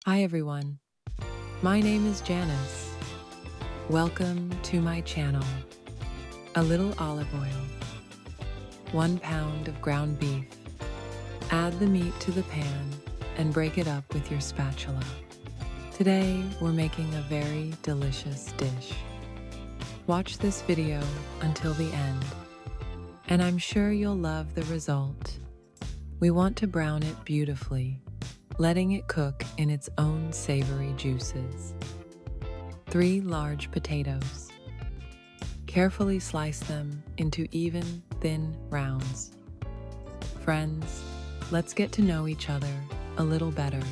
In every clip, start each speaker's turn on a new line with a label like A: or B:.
A: Hi everyone, my name is Janice. Welcome to my channel. A little olive oil, 1 pound of ground beef. Add the meat to the pan and break it up with your spatula. Today we're making a very delicious dish. Watch this video until the end, and I'm sure you'll love the result. We want to brown it beautifully, letting it cook in its own savory juices. 3 large potatoes. Carefully slice them into even, thin rounds. Friends, let's get to know each other a little better.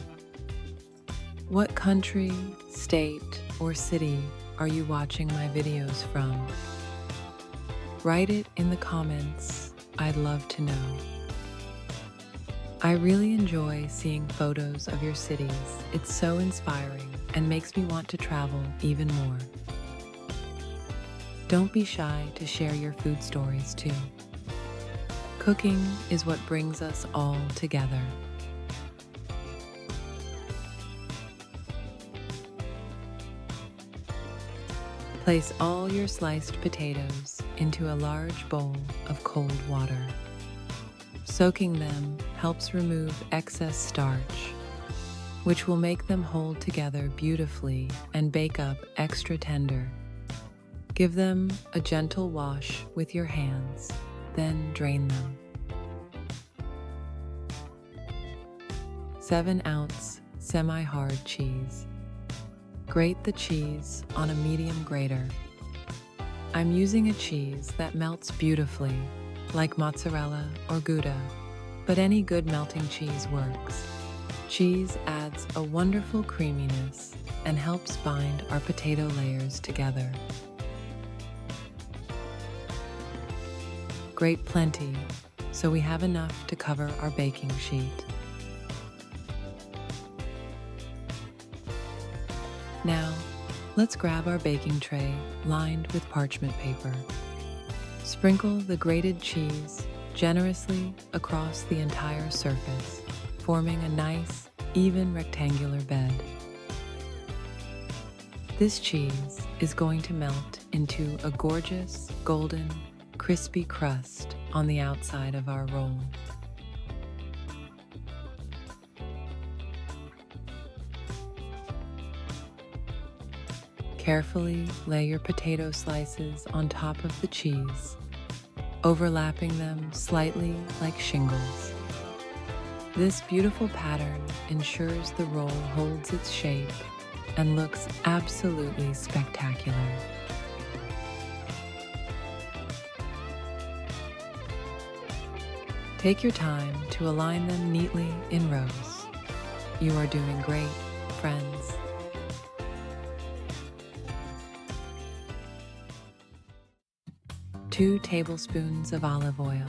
A: What country, state, or city are you watching my videos from? Write it in the comments. I'd love to know. I really enjoy seeing photos of your cities. It's so inspiring and makes me want to travel even more. Don't be shy to share your food stories too. Cooking is what brings us all together. Place all your sliced potatoes into a large bowl of cold water. Soaking them helps remove excess starch, which will make them hold together beautifully and bake up extra tender. Give them a gentle wash with your hands, then drain them. 7-ounce semi-hard cheese. Grate the cheese on a medium grater. I'm using a cheese that melts beautifully, like mozzarella or Gouda, but any good melting cheese works. Cheese adds a wonderful creaminess and helps bind our potato layers together. Grate plenty so we have enough to cover our baking sheet. Now, let's grab our baking tray lined with parchment paper. Sprinkle the grated cheese generously across the entire surface, forming a nice, even rectangular bed. This cheese is going to melt into a gorgeous, golden, crispy crust on the outside of our roll. Carefully lay your potato slices on top of the cheese, overlapping them slightly like shingles. This beautiful pattern ensures the roll holds its shape and looks absolutely spectacular. Take your time to align them neatly in rows. You are doing great, friends. Two tablespoons of olive oil.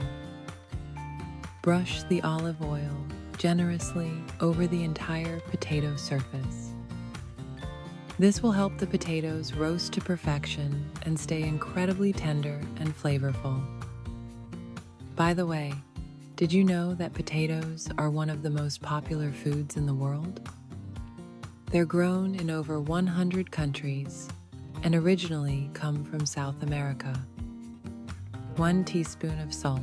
A: Brush the olive oil generously over the entire potato surface. This will help the potatoes roast to perfection and stay incredibly tender and flavorful. By the way, did you know that potatoes are one of the most popular foods in the world? They're grown in over 100 countries and originally come from South America. 1 teaspoon of salt.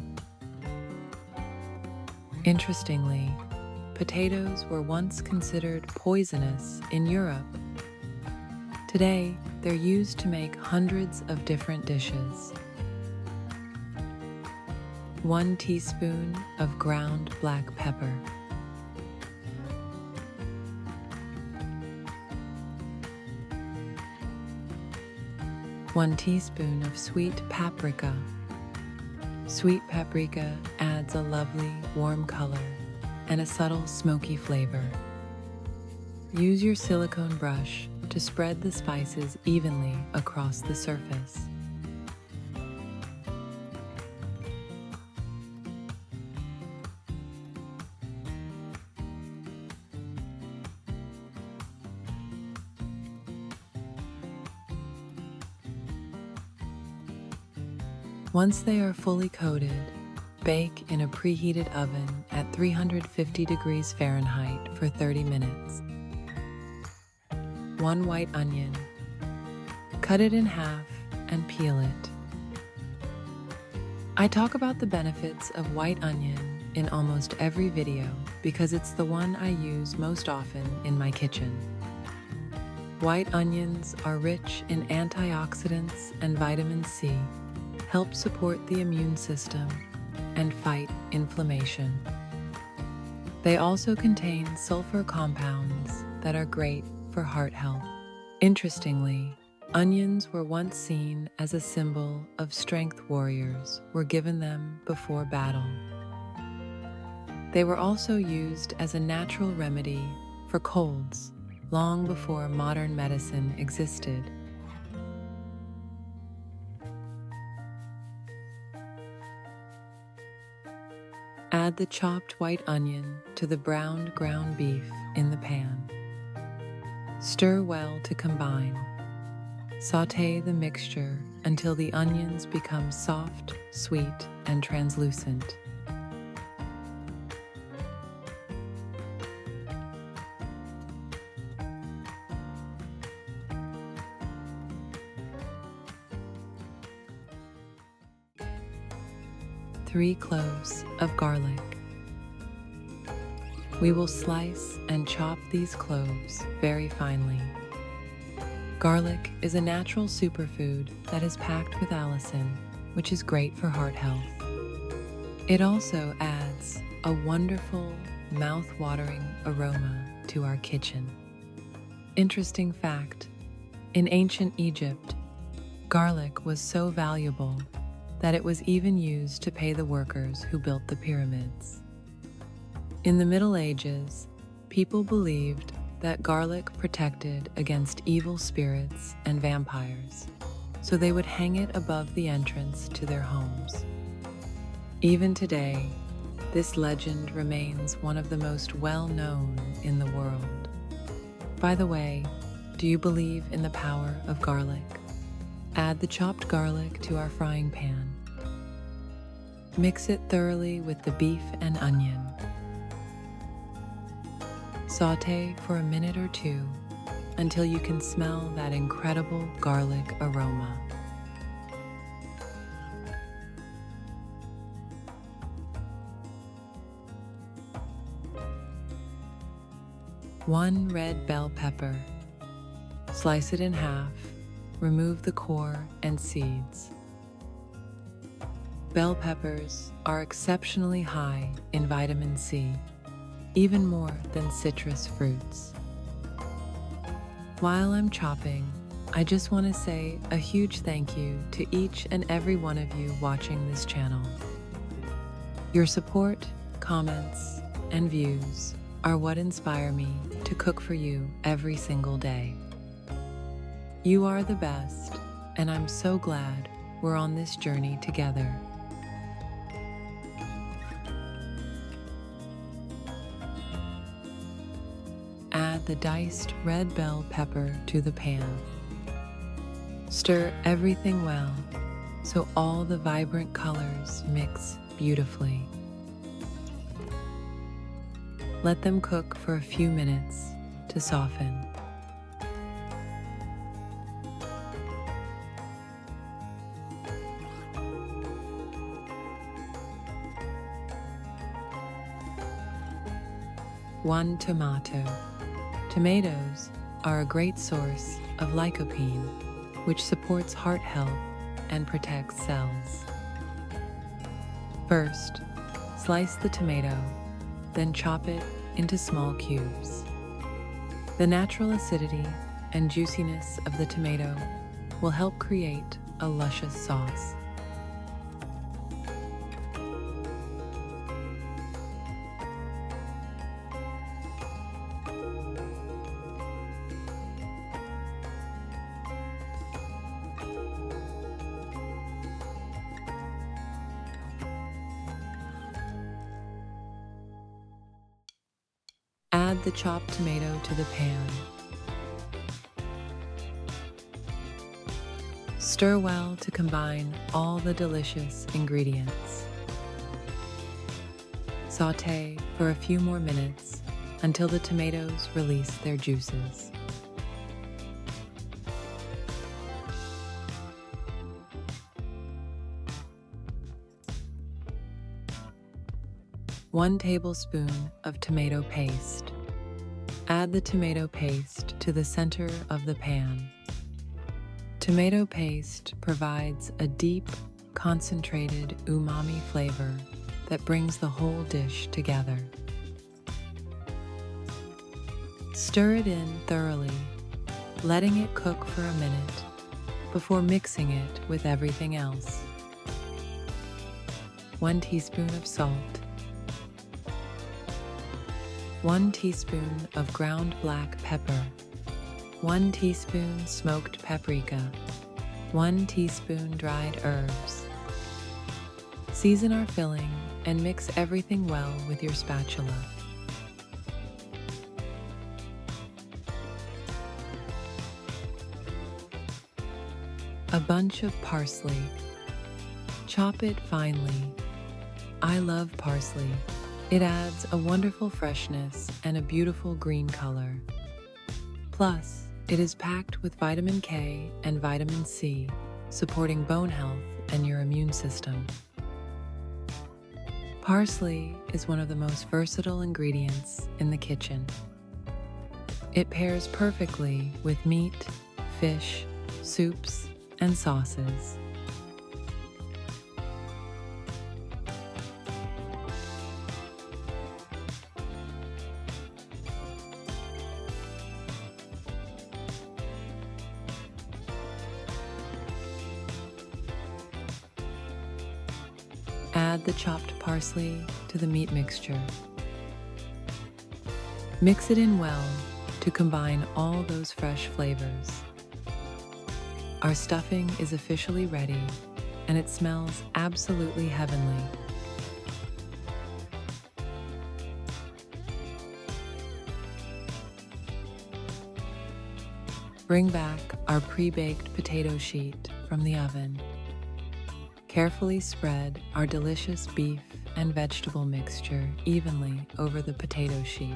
A: Interestingly, potatoes were once considered poisonous in Europe. Today, they're used to make hundreds of different dishes. 1 teaspoon of ground black pepper. 1 teaspoon of sweet paprika. Sweet paprika adds a lovely, warm color and a subtle, smoky flavor. Use your silicone brush to spread the spices evenly across the surface. Once they are fully coated, bake in a preheated oven at 350 degrees Fahrenheit for 30 minutes. 1 white onion. Cut it in half and peel it. I talk about the benefits of white onion in almost every video because it's the one I use most often in my kitchen. White onions are rich in antioxidants and vitamin C, help support the immune system, and fight inflammation. They also contain sulfur compounds that are great for heart health. Interestingly, onions were once seen as a symbol of strength. Warriors were given them before battle. They were also used as a natural remedy for colds long before modern medicine existed. Add the chopped white onion to the browned ground beef in the pan. Stir well to combine. Sauté the mixture until the onions become soft, sweet, and translucent. Three cloves of garlic. We will slice and chop these cloves very finely. Garlic is a natural superfood that is packed with allicin, which is great for heart health. It also adds a wonderful, mouth-watering aroma to our kitchen. Interesting fact, in ancient Egypt, garlic was so valuable that it was even used to pay the workers who built the pyramids. In the Middle Ages, people believed that garlic protected against evil spirits and vampires, so they would hang it above the entrance to their homes. Even today, this legend remains one of the most well-known in the world. By the way, do you believe in the power of garlic? Add the chopped garlic to our frying pan. Mix it thoroughly with the beef and onion. Sauté for a minute or two until you can smell that incredible garlic aroma. One red bell pepper. Slice it in half. Remove the core and seeds. Bell peppers are exceptionally high in vitamin C, even more than citrus fruits. While I'm chopping, I just want to say a huge thank you to each and every one of you watching this channel. Your support, comments, and views are what inspire me to cook for you every single day. You are the best, and I'm so glad we're on this journey together. Add the diced red bell pepper to the pan. Stir everything well so all the vibrant colors mix beautifully. Let them cook for a few minutes to soften. One tomato. Tomatoes are a great source of lycopene, which supports heart health and protects cells. First, slice the tomato, then chop it into small cubes. The natural acidity and juiciness of the tomato will help create a luscious sauce. Add the chopped tomato to the pan. Stir well to combine all the delicious ingredients. Sauté for a few more minutes until the tomatoes release their juices. 1 tablespoon of tomato paste. Add the tomato paste to the center of the pan. Tomato paste provides a deep, concentrated umami flavor that brings the whole dish together. Stir it in thoroughly, letting it cook for a minute before mixing it with everything else. 1 teaspoon of salt, 1 teaspoon of ground black pepper, 1 teaspoon smoked paprika, 1 teaspoon dried herbs. Season our filling and mix everything well with your spatula. A bunch of parsley. Chop it finely. I love parsley. It adds a wonderful freshness and a beautiful green color. Plus, it is packed with vitamin K and vitamin C, supporting bone health and your immune system. Parsley is one of the most versatile ingredients in the kitchen. It pairs perfectly with meat, fish, soups, and sauces. Add the chopped parsley to the meat mixture. Mix it in well to combine all those fresh flavors. Our stuffing is officially ready, and it smells absolutely heavenly. Bring back our pre-baked potato sheet from the oven. Carefully spread our delicious beef and vegetable mixture evenly over the potato sheet.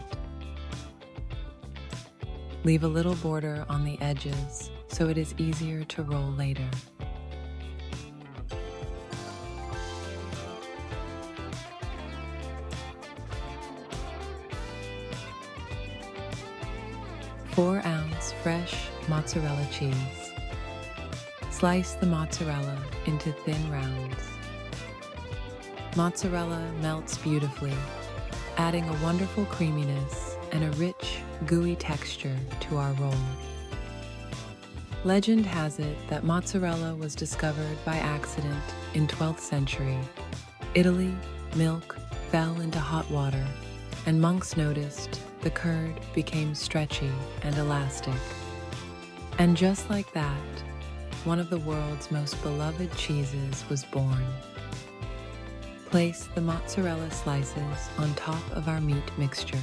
A: Leave a little border on the edges so it is easier to roll later. Four-ounce fresh mozzarella cheese. Slice the mozzarella into thin rounds. Mozzarella melts beautifully, adding a wonderful creaminess and a rich, gooey texture to our roll. Legend has it that mozzarella was discovered by accident in 12th century. Italy, milk fell into hot water, and monks noticed the curd became stretchy and elastic. And just like that, one of the world's most beloved cheeses was born. Place the mozzarella slices on top of our meat mixture.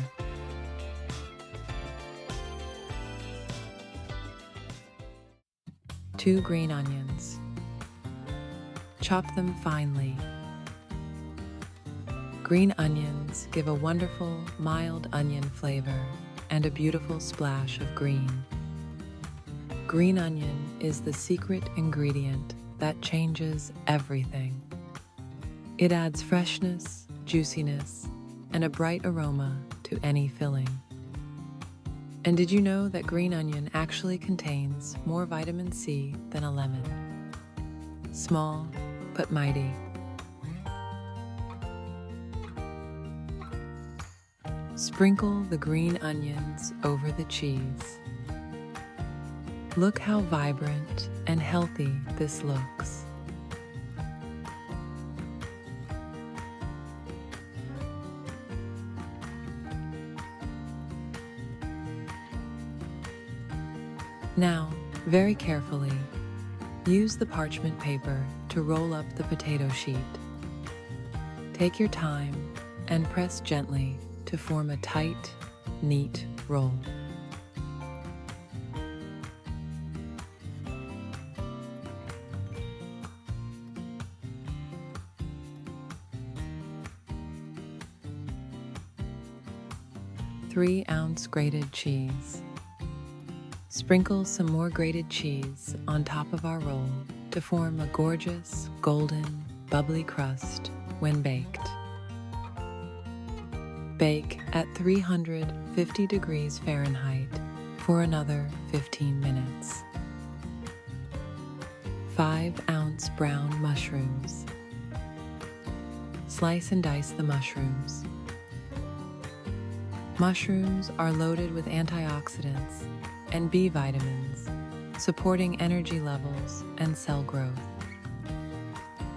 A: Two green onions. Chop them finely. Green onions give a wonderful, mild onion flavor and a beautiful splash of green. Green onion is the secret ingredient that changes everything. It adds freshness, juiciness, and a bright aroma to any filling. And did you know that green onion actually contains more vitamin C than a lemon? Small, but mighty. Sprinkle the green onions over the cheese. Look how vibrant and healthy this looks. Now, very carefully, use the parchment paper to roll up the potato sheet. Take your time and press gently to form a tight, neat roll. Three-ounce grated cheese. Sprinkle some more grated cheese on top of our roll to form a gorgeous, golden, bubbly crust when baked. Bake at 350 degrees Fahrenheit for another 15 minutes. 5-ounce brown mushrooms. Slice and dice the mushrooms. Mushrooms are loaded with antioxidants and B vitamins, supporting energy levels and cell growth.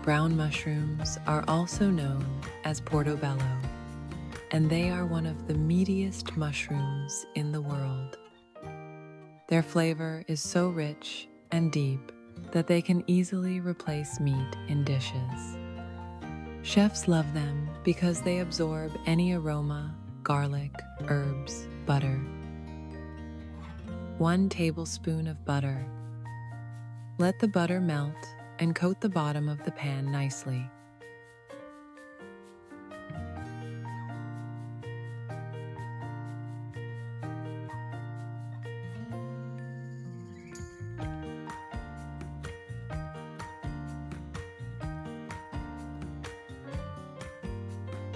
A: Brown mushrooms are also known as portobello, and they are one of the meatiest mushrooms in the world. Their flavor is so rich and deep that they can easily replace meat in dishes. Chefs love them because they absorb any aroma, garlic, herbs, butter. 1 tablespoon of butter. Let the butter melt and coat the bottom of the pan nicely.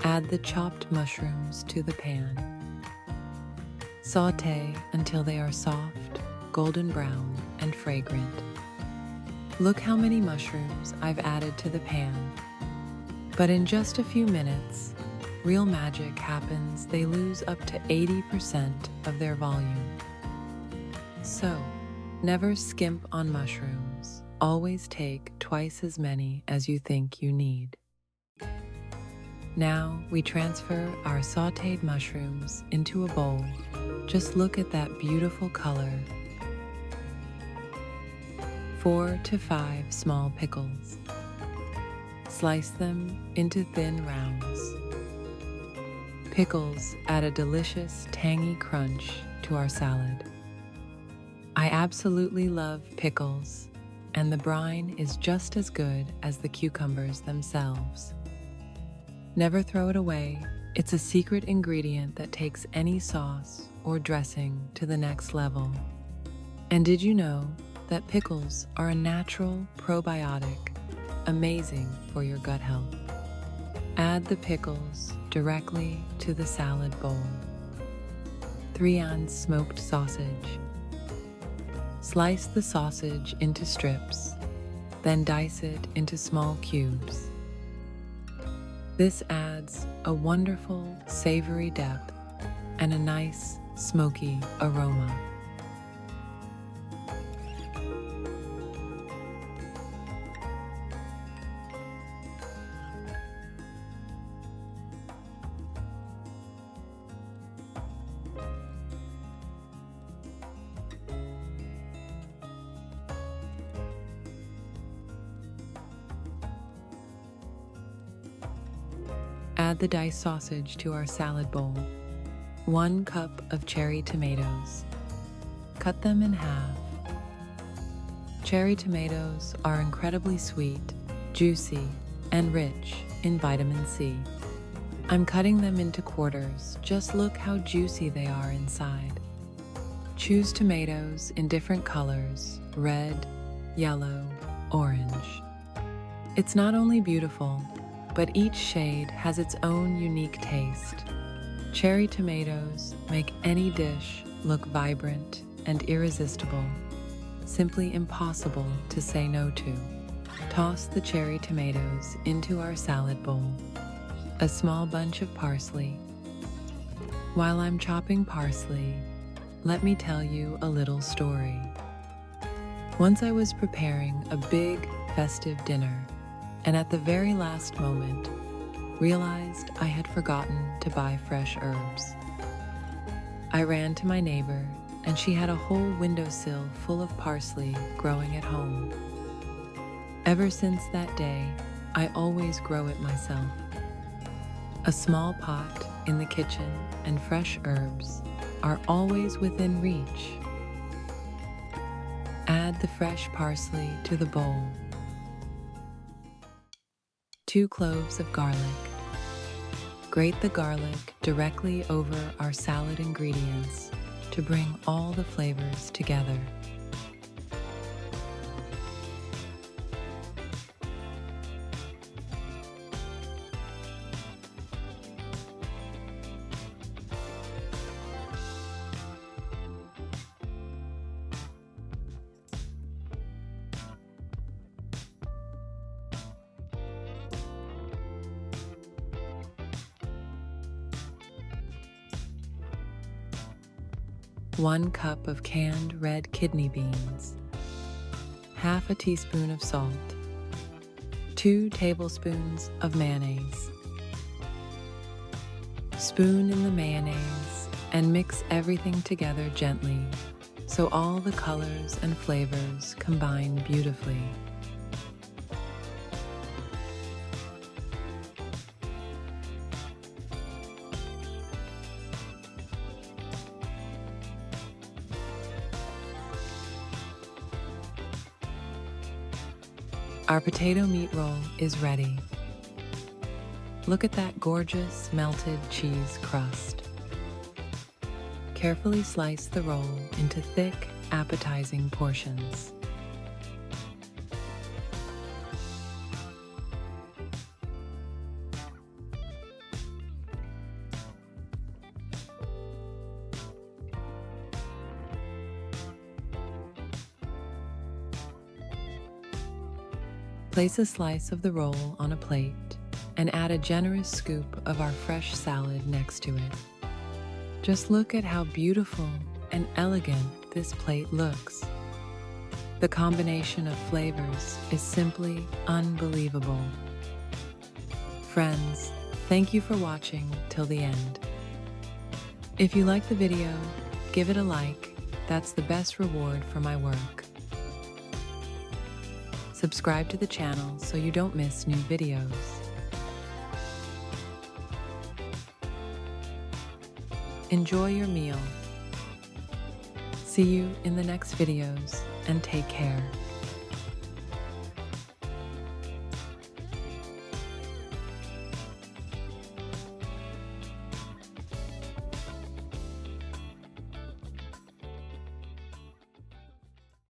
A: Add the chopped mushrooms to the pan. Sauté until they are soft, golden brown, and fragrant. Look how many mushrooms I've added to the pan. But in just a few minutes, real magic happens. They lose up to 80% of their volume. So, never skimp on mushrooms. Always take twice as many as you think you need. Now we transfer our sautéed mushrooms into a bowl. Just look at that beautiful color. 4 to 5 small pickles. Slice them into thin rounds. Pickles add a delicious, tangy crunch to our salad. I absolutely love pickles, and the brine is just as good as the cucumbers themselves. Never throw it away. It's a secret ingredient that takes any sauce or dressing to the next level. And did you know that pickles are a natural probiotic, amazing for your gut health? Add the pickles directly to the salad bowl. 3-ounce smoked sausage. Slice the sausage into strips, then dice it into small cubes. This adds a wonderful savory depth and a nice smoky aroma. Add the diced sausage to our salad bowl. 1 cup of cherry tomatoes. Cut them in half. Cherry tomatoes are incredibly sweet, juicy, and rich in vitamin C. I'm cutting them into quarters. Just look how juicy they are inside. Choose tomatoes in different colors: red, yellow, orange. It's not only beautiful, but each shade has its own unique taste. Cherry tomatoes make any dish look vibrant and irresistible, simply impossible to say no to. Toss the cherry tomatoes into our salad bowl. A small bunch of parsley. While I'm chopping parsley, let me tell you a little story. Once I was preparing a big festive dinner, and at the very last moment, realized I had forgotten to buy fresh herbs. I ran to my neighbor, and she had a whole windowsill full of parsley growing at home. Ever since that day, I always grow it myself. A small pot in the kitchen and fresh herbs are always within reach. Add the fresh parsley to the bowl. 2 cloves of garlic. Grate the garlic directly over our salad ingredients to bring all the flavors together. 1 cup of canned red kidney beans, half a teaspoon of salt, 2 tablespoons of mayonnaise. Spoon in the mayonnaise and mix everything together gently so all the colors and flavors combine beautifully. Our potato meat roll is ready. Look at that gorgeous melted cheese crust. Carefully slice the roll into thick, appetizing portions. Place a slice of the roll on a plate and add a generous scoop of our fresh salad next to it. Just look at how beautiful and elegant this plate looks. The combination of flavors is simply unbelievable. Friends, thank you for watching till the end. If you like the video, give it a like. That's the best reward for my work. Subscribe to the channel so you don't miss new videos. Enjoy your meal. See you in the next videos and take care.